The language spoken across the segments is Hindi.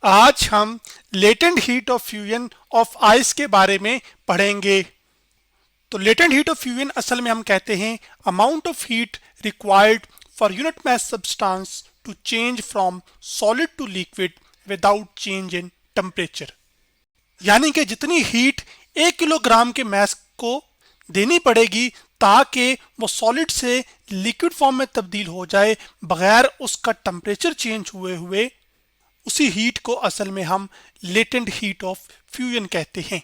आज हम latent heat of fusion of ice के बारे में पढ़ेंगे। तो लेटेंट हीट ऑफ फ्यूजन असल में हम कहते हैं amount of heat required for unit mass substance to change from solid to liquid without change in temperature. यानी कि जितनी हीट 1 किलोग्राम के मास को देनी पड़ेगी ताकि वो सॉलिड से लिक्विड फॉर्म में तब्दील हो जाए बगैर उसका टेम्परेचर चेंज हुए हुए, उसी हीट को असल में हम लेटेंट हीट ऑफ फ्यूजन कहते हैं।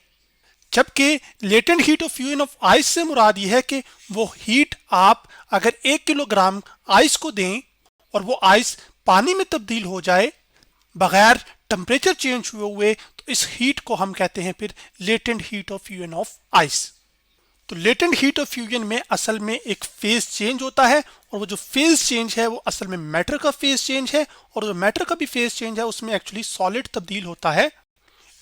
जबकि latent heat of fusion of ice से मुराद ये है कि वो हीट आप अगर 1 किलोग्राम आइस को दें और वो आइस पानी में तब्दील हो जाए बगैर टेम्परेचर चेंज हुए तो इस हीट को हम कहते हैं फिर latent heat of fusion of ice. तो लेटेंट हीट ऑफ फ्यूजन में असल में एक फेज चेंज होता है और वो जो फेज चेंज है वो असल में मैटर का फेज चेंज है, और जो मैटर का भी फेज चेंज है उसमें एक्चुअली सॉलिड तब्दील होता है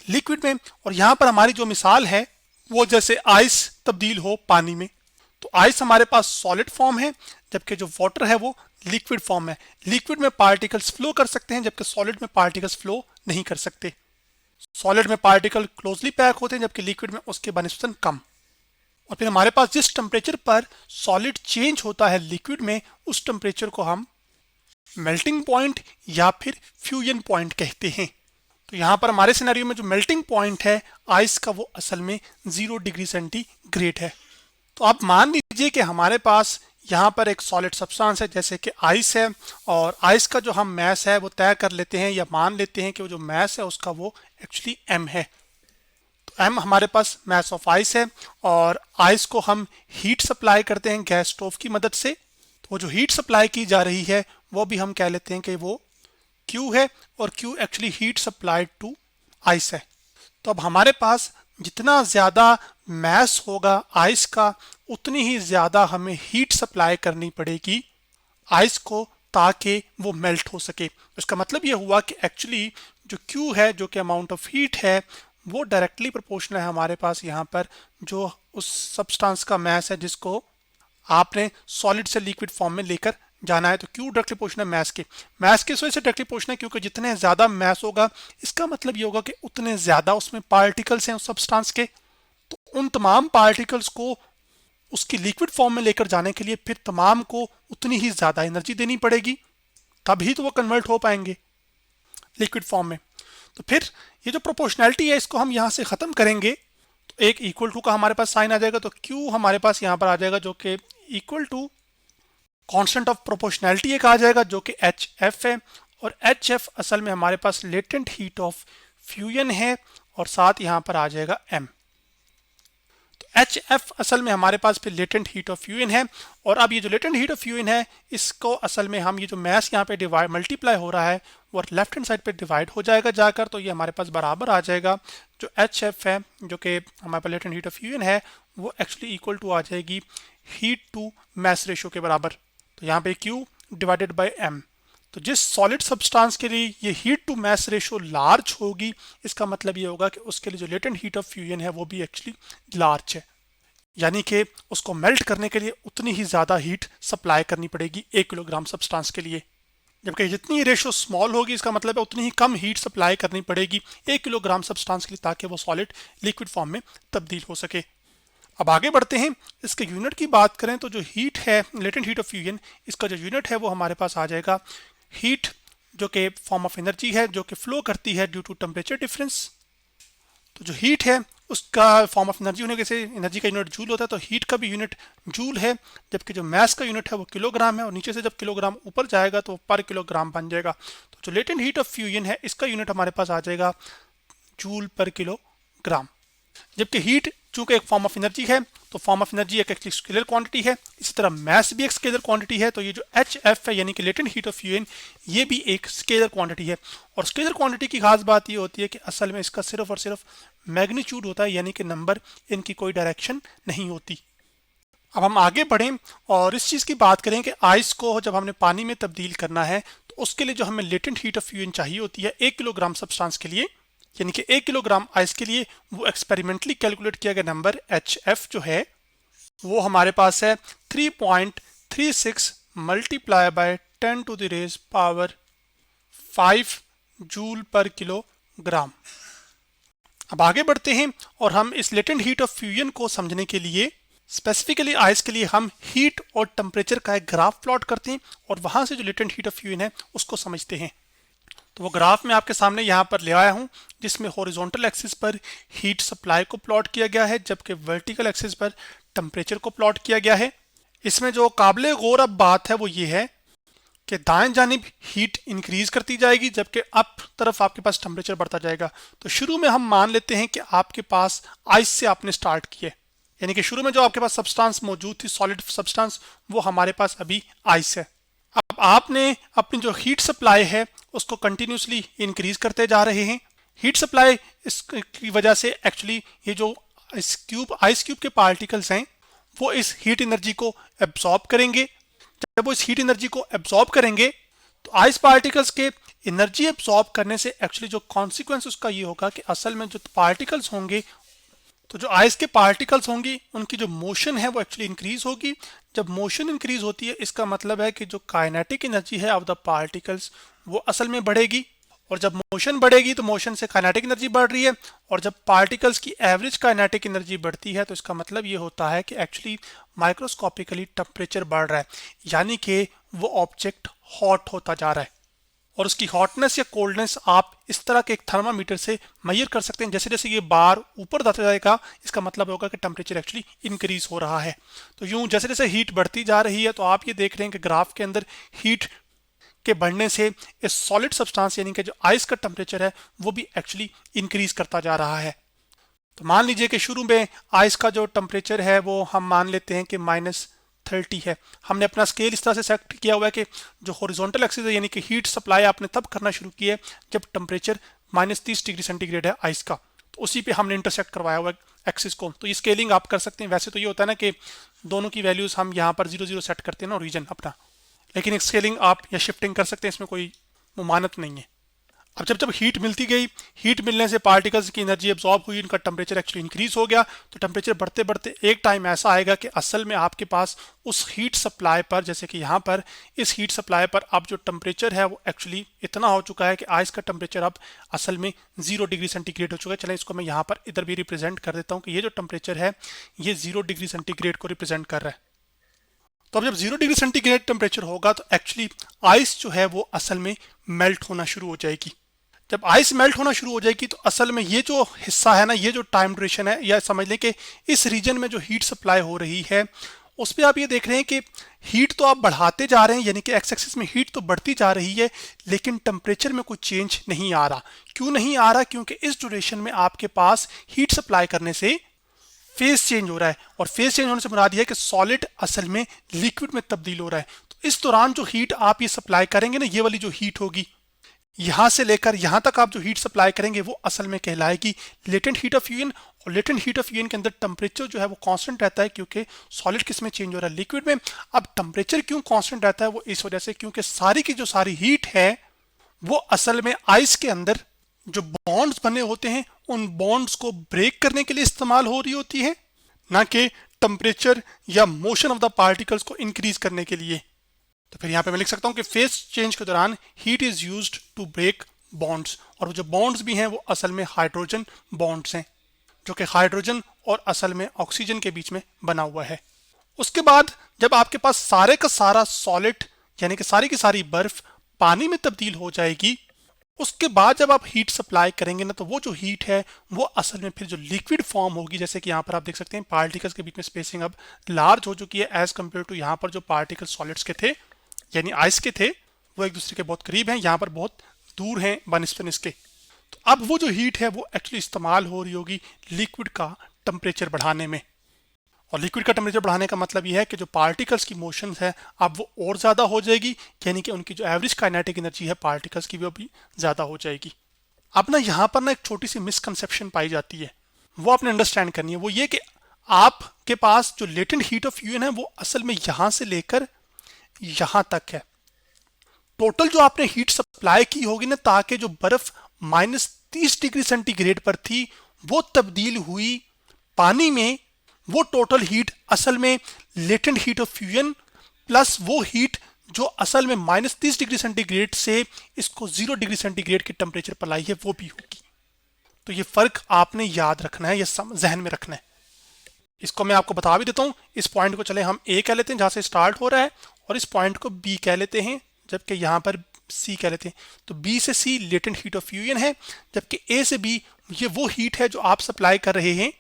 लिक्विड में। और यहाँ पर हमारी जो मिसाल है वो जैसे आइस तब्दील हो पानी में, तो आइस हमारे पास सॉलिड फॉर्म है जबकि जो वाटर है वो लिक्विड फॉर्म है। लिक्विड में पार्टिकल्स फ्लो कर सकते हैं जबकि सॉलिड में पार्टिकल्स फ्लो नहीं कर सकते। सॉलिड में पार्टिकल क्लोजली पैक होते हैं जबकि लिक्विड में उसके बनिस्बतन कम। और फिर हमारे पास जिस टेम्परेचर पर सॉलिड चेंज होता है लिक्विड में उस टेम्परेचर को हम मेल्टिंग पॉइंट या फिर फ्यूजन पॉइंट कहते हैं। तो यहाँ पर हमारे सिनेरियो में जो मेल्टिंग पॉइंट है आइस का वो असल में 0 डिग्री सेंटीग्रेड है। तो आप मान लीजिए कि हमारे पास यहाँ पर एक सॉलिड सब्सटेंस है जैसे कि आइस है, और आइस का जो हम मैस है वो तय कर लेते हैं या मान लेते हैं कि वो जो मैस है उसका वो एक्चुअली m है। एम हमारे पास मास ऑफ आइस है और आइस को हम हीट सप्लाई करते हैं गैस स्टोव की मदद से। तो वो जो हीट सप्लाई की जा रही है वो भी हम कह लेते हैं कि वो Q है, और Q actually heat supplied to ice है। तो अब हमारे पास जितना ज़्यादा मास होगा आइस का उतनी ही ज़्यादा हमें हीट सप्लाई करनी पड़ेगी आइस को ताकि वो मेल्ट हो सके। इसका मतलब ये हुआ कि एक्चुअली जो Q है जो कि अमाउंट ऑफ हीट है वो डायरेक्टली प्रोपोर्शनल है हमारे पास यहाँ पर जो उस सब्सटेंस का मास है जिसको आपने सॉलिड से लिक्विड फॉर्म में लेकर जाना है। तो Q डायरेक्टली प्रोपोर्शनल है मास के इस वजह से डायरेक्टली प्रोपोर्शनल है क्योंकि जितने ज़्यादा मास होगा इसका मतलब ये होगा कि उतने ज़्यादा उसमें पार्टिकल्स हैं उस सब्सटेंस के। तो उन तमाम पार्टिकल्स को उसकी लिक्विड फॉर्म में लेकर जाने के लिए फिर तमाम को उतनी ही ज़्यादा एनर्जी देनी पड़ेगी, तभी तो वो कन्वर्ट हो पाएंगे लिक्विड फॉर्म में। तो फिर ये जो प्रोपोर्शनैलिटी है इसको हम यहाँ से ख़त्म करेंगे तो एक इक्वल टू का हमारे पास साइन आ जाएगा। तो Q हमारे पास यहाँ पर आ जाएगा जो कि equal to constant of proportionality एक आ जाएगा जो कि HF है, और HF असल में हमारे पास लेटेंट हीट ऑफ फ्यूजन है और साथ यहाँ पर आ जाएगा M। तो HF असल में हमारे पास फिर लेटेंट हीट ऑफ फ्यूजन है। और अब ये जो लेटेंट हीट ऑफ फ्यूजन है इसको असल में हम ये जो मास यहाँ पे डिवाइड मल्टीप्लाई हो रहा है वो लेफ्ट हैंड साइड पे डिवाइड हो जाएगा जाकर, तो ये हमारे पास बराबर आ जाएगा जो HF है जो कि हमारे पास लेटेंट हीट ऑफ फ्यूजन है वो एक्चुअली इक्वल टू आ जाएगी हीट टू मास रेशियो के बराबर। तो यहाँ पे Q डिवाइडेड बाय M। तो जिस सॉलिड सब्सटेंस के लिए ये heat to mass ratio large होगी इसका मतलब ये होगा कि उसके लिए जो लेटेंट हीट ऑफ फ्यूजन है वो भी एक्चुअली लार्ज है, यानी कि उसको मेल्ट करने के लिए उतनी ही ज़्यादा हीट सप्लाई करनी पड़ेगी 1 किलोग्राम सब्सटेंस के लिए। जबकि जितनी रेशियो स्मॉल होगी इसका मतलब है उतनी ही कम हीट सप्लाई करनी पड़ेगी 1 किलोग्राम सब्सटेंस के लिए ताकि वो सॉलिड लिक्विड फॉर्म में तब्दील हो सके। अब आगे बढ़ते हैं, इसके यूनिट की बात करें तो जो हीट है लेटेंट हीट ऑफ फ्यूजन इसका जो यूनिट है वो हमारे पास आ जाएगा हीट जो कि फॉर्म ऑफ एनर्जी है जो कि फ्लो करती है ड्यू टू टेम्परेचर डिफरेंस। तो जो हीट है उसका फॉर्म ऑफ एनर्जी होने से एनर्जी का यूनिट जूल होता है, तो हीट का भी यूनिट जूल है, जबकि जो मास का यूनिट है वो किलोग्राम है, और नीचे से जब किलोग्राम ऊपर जाएगा तो पर किलोग्राम बन जाएगा। तो जो लेटेंट हीट ऑफ फ्यूजन है इसका यूनिट हमारे पास आ जाएगा जूल पर किलोग्राम। जबकि हीट चूंकि एक फॉर्म ऑफ एनर्जी है तो फॉर्म ऑफ एनर्जी एक स्केलर क्वांटिटी है, इसी तरह मास भी एक स्केलर क्वांटिटी है। तो ये जो HF है यानी कि लेटेंट हीट ऑफ फ्यूजन ये भी एक स्केलर क्वांटिटी है, और स्केलर क्वांटिटी की खास बात ये होती है कि असल में इसका सिर्फ और सिर्फ मैग्नीट्यूड होता है, यानी कि नंबर, इनकी कोई डायरेक्शन नहीं होती। अब हम आगे बढ़ें और इस चीज़ की बात करें कि आइस को जब हमने पानी में तब्दील करना है तो उसके लिए जो हमें लेटेंट हीट ऑफ फ्यूजन चाहिए होती है 1 किलोग्राम सब्सटेंस के लिए, यानी कि 1 किलोग्राम आइस के लिए वो एक्सपेरिमेंटली कैलकुलेट किया गया नंबर HF जो है वो हमारे पास है 3.36 multiply by 10 to the raise power 5 joule पर किलोग्राम। अब आगे बढ़ते हैं और हम इस लेटेंट हीट ऑफ फ्यूजन को समझने के लिए स्पेसिफिकली आइस के लिए हम हीट और टेम्परेचर का एक ग्राफ प्लॉट करते हैं और वहां से जो लेटेंट हीट ऑफ फ्यूजन है उसको समझते हैं। तो वो ग्राफ मैं आपके सामने यहाँ पर ले आया हूँ जिसमें हॉरिजॉन्टल एक्सिस पर हीट सप्लाई को प्लॉट किया गया है जबकि वर्टिकल एक्सिस पर टेम्परेचर को प्लॉट किया गया है। इसमें जो काबिले गौर अब बात है वो ये है कि दाएं जानिब हीट इंक्रीज करती जाएगी जबकि अप तरफ आपके पास टेम्परेचर बढ़ता जाएगा। तो शुरू में हम मान लेते हैं कि आपके पास आइस से आपने स्टार्ट किया, यानी कि शुरू में जो आपके पास सब्सटेंस मौजूद थी सॉलिड सब्सटेंस, वो हमारे पास अभी आइस है। अब आपने अपनी जो हीट सप्लाई है उसको कंटिन्यूसली इंक्रीज करते जा रहे हैं। हीट सप्लाई इसकी वजह से एक्चुअली ये जो आइस क्यूब के पार्टिकल्स हैं वो इस हीट एनर्जी को एब्जॉर्ब करेंगे। जब वो इस हीट एनर्जी को एब्जॉर्ब करेंगे तो आइस पार्टिकल्स के एनर्जी एब्जॉर्ब करने से एक्चुअली जो कॉन्सिक्वेंस उसका ये होगा कि असल में जो पार्टिकल्स होंगे, तो जो आइस के पार्टिकल्स होंगी उनकी जो मोशन है वो एक्चुअली इंक्रीज होगी। जब मोशन इंक्रीज होती है इसका मतलब है कि जो काइनेटिक एनर्जी है ऑफ द पार्टिकल्स वो असल में बढ़ेगी, और जब मोशन बढ़ेगी तो मोशन से काइनेटिक एनर्जी बढ़ रही है, और जब पार्टिकल्स की एवरेज काइनेटिक एनर्जी बढ़ती है तो इसका मतलब ये होता है कि एक्चुअली माइक्रोस्कोपिकली टेम्परेचर बढ़ रहा है, यानी कि वो ऑब्जेक्ट हॉट होता जा रहा है। और उसकी हॉटनेस या कोल्डनेस आप इस तरह के एक थर्मामीटर से मेजर कर सकते हैं। जैसे जैसे ये बार ऊपर जाता जाएगा इसका मतलब होगा कि टेम्परेचर एक्चुअली इंक्रीज हो रहा है। तो यूं जैसे जैसे हीट बढ़ती जा रही है तो आप ये देख रहे हैं कि ग्राफ के अंदर हीट के बढ़ने से इस सॉलिड सब्सटेंस यानी कि जो आइस का टेम्परेचर है वो भी एक्चुअली इंक्रीज करता जा रहा है। तो मान लीजिए कि शुरू में आइस का जो टेम्परेचर है वो हम मान लेते हैं कि -30 है। हमने अपना स्केल इस तरह से सेट किया हुआ है कि जो हॉरिजॉन्टल एक्सिस है यानी कि हीट सप्लाई आपने तब करना शुरू की है जब टेम्परेचर -30 डिग्री सेंटीग्रेड है आइस का, तो उसी पे हमने इंटरसेक्ट करवाया हुआ है एक्सिस को। तो ये स्केलिंग आप कर सकते हैं। वैसे तो ये होता है ना कि दोनों की वैल्यूज हम यहाँ पर 0 0 सेट करते हैं ना रीजन अपना, लेकिन एक स्केलिंग आप या शिफ्टिंग कर सकते हैं, इसमें कोई मुमानत नहीं है। अब जब जब हीट मिलती गई, हीट मिलने से पार्टिकल्स की एनर्जी एब्जॉर्ब हुई, इनका टेम्परेचर एक्चुअली इंक्रीज हो गया। तो टेम्परेचर बढ़ते बढ़ते एक टाइम ऐसा आएगा कि असल में आपके पास उस हीट सप्लाई पर, जैसे कि यहाँ पर इस हीट सप्लाई पर अब जो टेम्परेचर है वो एक्चुअली इतना हो चुका है कि आइस का टेम्परेचर अब असल में 0 डिग्री सेंटीग्रेड हो चुका है। चलें इसको मैं यहाँ पर इधर भी रिप्रेजेंट कर देता हूँ कि ये जो टेम्परेचर है ये 0 डिग्री सेंटीग्रेड को रिप्रेजेंट कर रहा है। तो अब जब 0 डिग्री सेंटीग्रेड टेम्परेचर होगा तो एक्चुअली आइस जो है वो असल में मेल्ट होना शुरू हो जाएगी। जब आइस मेल्ट होना शुरू हो जाएगी तो असल में ये जो हिस्सा है ना, ये जो टाइम ड्यूरेशन है, या समझ लें कि इस रीजन में जो हीट सप्लाई हो रही है उस पर आप ये देख रहे हैं कि हीट तो आप बढ़ाते जा रहे हैं, यानी कि एक्स एक्सिस में हीट तो बढ़ती जा रही है लेकिन टेम्परेचर में कोई चेंज नहीं आ रहा। क्यों नहीं आ रहा? क्योंकि इस ड्यूरेशन में आपके पास हीट सप्लाई करने से फेज चेंज हो रहा है, और फेज चेंज होने से मुराद ये है कि सॉलिड असल में लिक्विड में तब्दील हो रहा है। तो इस दौरान जो हीट आप ये सप्लाई करेंगे ना, ये वाली जो हीट होगी यहां से लेकर यहां तक आप जो हीट सप्लाई करेंगे वो असल में कहलाएगी लेटेंट हीट ऑफ फ्यूजन। और लेटेंट हीट ऑफ फ्यूजन के अंदर टेम्परेचर जो है वो कांस्टेंट रहता है क्योंकि सॉलिड किस में चेंज हो रहा है, लिक्विड में। अब टेम्परेचर क्यों कांस्टेंट रहता है? वो इस वजह से क्योंकि सारी की जो सारी हीट है वो असल में आइस के अंदर जो बॉन्ड्स बने होते हैं उन बॉन्ड्स को ब्रेक करने के लिए इस्तेमाल हो रही होती है, ना कि टेम्परेचर या मोशन ऑफ द पार्टिकल्स को इंक्रीज करने के लिए। तो फिर यहाँ पे मैं लिख सकता हूँ कि फेज चेंज के दौरान heat is used to break bonds, और जो बॉन्ड्स भी हैं वो असल में हाइड्रोजन बॉन्ड्स हैं जो कि हाइड्रोजन और असल में ऑक्सीजन के बीच में बना हुआ है। उसके बाद जब आपके पास सारे का सारा सॉलिड यानी कि सारी की सारी बर्फ पानी में तब्दील हो जाएगी, उसके बाद जब आप हीट सप्लाई करेंगे ना तो वो जो हीट है वो असल में फिर जो लिक्विड फॉर्म होगी, जैसे कि यहाँ पर आप देख सकते हैं पार्टिकल्स के बीच में स्पेसिंग अब लार्ज हो चुकी है एज कम्पेयर टू यहाँ पर जो पार्टिकल सॉलिड्स के थे यानी आइस के थे वो एक दूसरे के बहुत करीब हैं, यहाँ पर बहुत दूर हैं बनस्पत इसके। तो अब वो जो हीट है वो एक्चुअली इस्तेमाल हो रही होगी लिक्विड का टेम्परेचर बढ़ाने में, और लिक्विड का टेम्परेचर बढ़ाने का मतलब ये है कि जो पार्टिकल्स की मोशन है अब वो और ज़्यादा हो जाएगी, यानी कि उनकी जो एवरेज काइनेटिक एनर्जी है पार्टिकल्स की वो भी ज़्यादा हो जाएगी। अब ना यहाँ पर ना एक छोटी सी मिसकंसेप्शन पाई जाती है, वो आपने अंडरस्टैंड करनी है। वो ये कि आपके पास जो लेटेंट हीट ऑफ फ्यूजन है वो असल में यहाँ से लेकर यहाँ तक है। टोटल जो आपने हीट सप्लाई की होगी ना, ताकि जो बर्फ -30 डिग्री सेंटीग्रेड पर थी वो तब्दील हुई पानी में, वो टोटल हीट असल में latent heat of fusion plus वो हीट जो असल में -30 डिग्री सेंटीग्रेड से इसको 0 डिग्री सेंटीग्रेड के टेम्परेचर पर लाई है वो भी होगी। तो ये फर्क आपने याद रखना है, ये जहन में रखना है। इसको मैं आपको बता भी देता हूं। इस पॉइंट को चले हम ए कह लेते हैं जहां से स्टार्ट हो रहा है, और इस पॉइंट को बी कह लेते हैं, जबकि यहां पर सी कह लेते हैं। तो बी से सी लेटेंट हीट ऑफ फ्यूजन है, जबकि ए से बी ये वो हीट है जो आप सप्लाई कर रहे हैं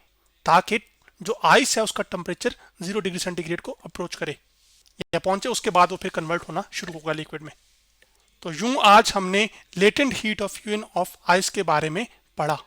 ताकि जो आइस है उसका टेम्परेचर 0 डिग्री सेंटीग्रेड को अप्रोच करे या पहुंचे, उसके बाद वो फिर कन्वर्ट होना शुरू होगा लिक्विड में। तो यूं आज हमने latent heat of fusion of ice के बारे में पढ़ा।